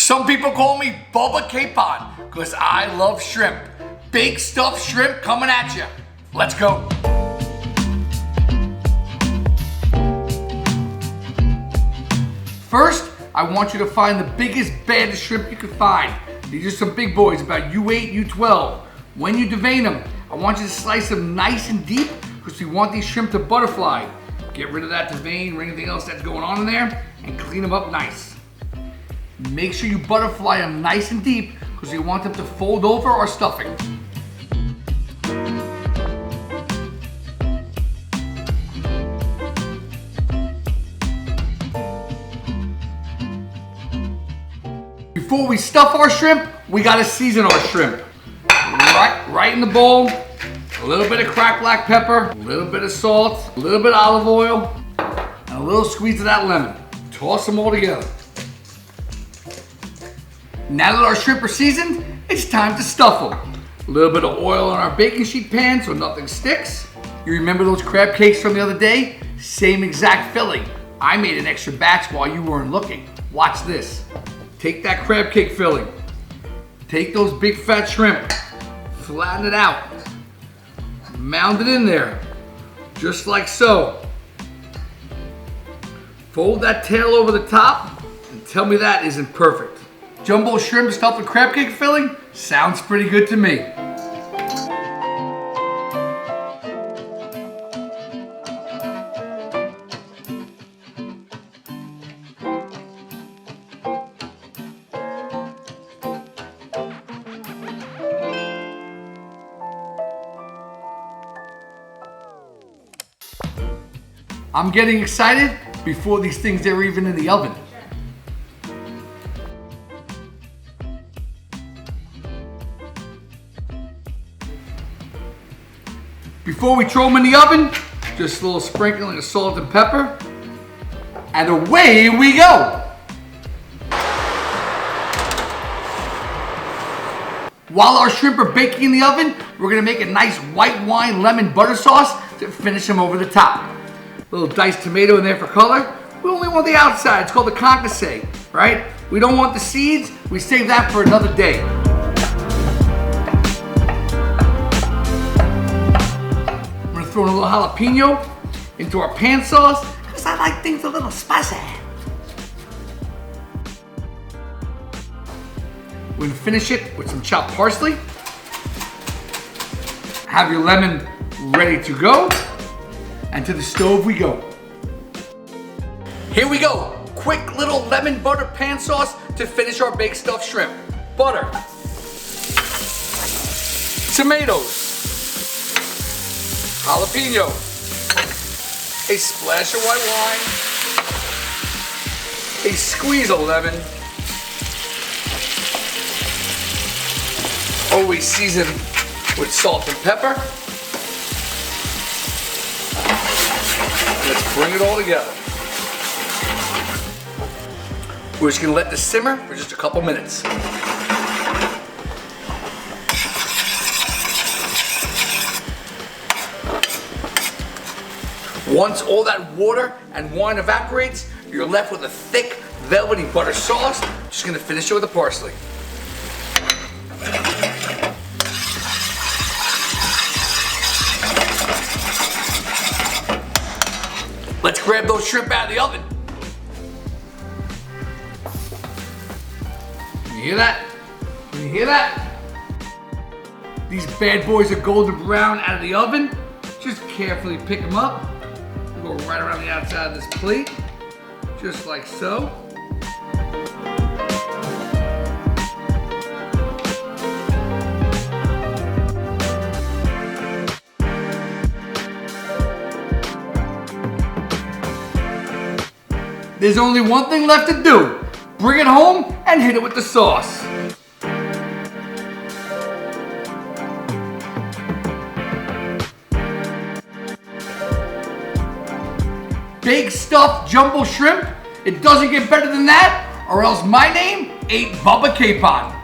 Some people call me Bubba Capon because I love shrimp. Big stuffed shrimp coming at you. Let's go. First, I want you to find the biggest, baddest shrimp you can find. These are some big boys, about U8, U12. When you devein them, I want you to slice them nice and deep because we want these shrimp to butterfly. Get rid of that devein or anything else that's going on in there and clean them up nice. Make sure you butterfly them nice and deep because we want them to fold over our stuffing. Before we stuff our shrimp, we gotta season our shrimp. Right in the bowl, a little bit of cracked black pepper, a little bit of salt, a little bit of olive oil, and a little squeeze of that lemon. Toss them all together. Now that our shrimp are seasoned, it's time to stuff them. A little bit of oil on our baking sheet pan so nothing sticks. You remember those crab cakes from the other day? Same exact filling. I made an extra batch while you weren't looking. Watch this. Take that crab cake filling. Take those big fat shrimp. Flatten it out. Mound it in there. Just like so. Fold that tail over the top and tell me that isn't perfect. Jumbo shrimp stuffed with crab cake filling? Sounds pretty good to me. I'm getting excited before these things are even in the oven. Before we throw them in the oven, just a little sprinkling of salt and pepper, and away we go. While our shrimp are baking in the oven, we're gonna make a nice white wine lemon butter sauce to finish them over the top. A little diced tomato in there for color. We only want the outside, it's called the concasse, right? We don't want the seeds, we save that for another day. Throw in a little jalapeno into our pan sauce because I like things a little spicy. We're gonna finish it with some chopped parsley. Have your lemon ready to go, and to the stove we go. Here we go. Quick little lemon butter pan sauce to finish our baked stuffed shrimp. Butter, tomatoes, jalapeno, a splash of white wine, a squeeze of lemon, always seasoned with salt and pepper. Let's bring it all together. We're just gonna let this simmer for just a couple minutes. Once all that water and wine evaporates, you're left with a thick, velvety butter sauce. Just gonna finish it with the parsley. Let's grab those shrimp out of the oven. Can you hear that? Can you hear that? These bad boys are golden brown out of the oven. Just carefully pick them up. Go right around the outside of this plate, just like so. There's only one thing left to do. Bring it home and hit it with the sauce. Big stuffed jumbo shrimp. It doesn't get better than that, or else my name ain't Bubba Capon.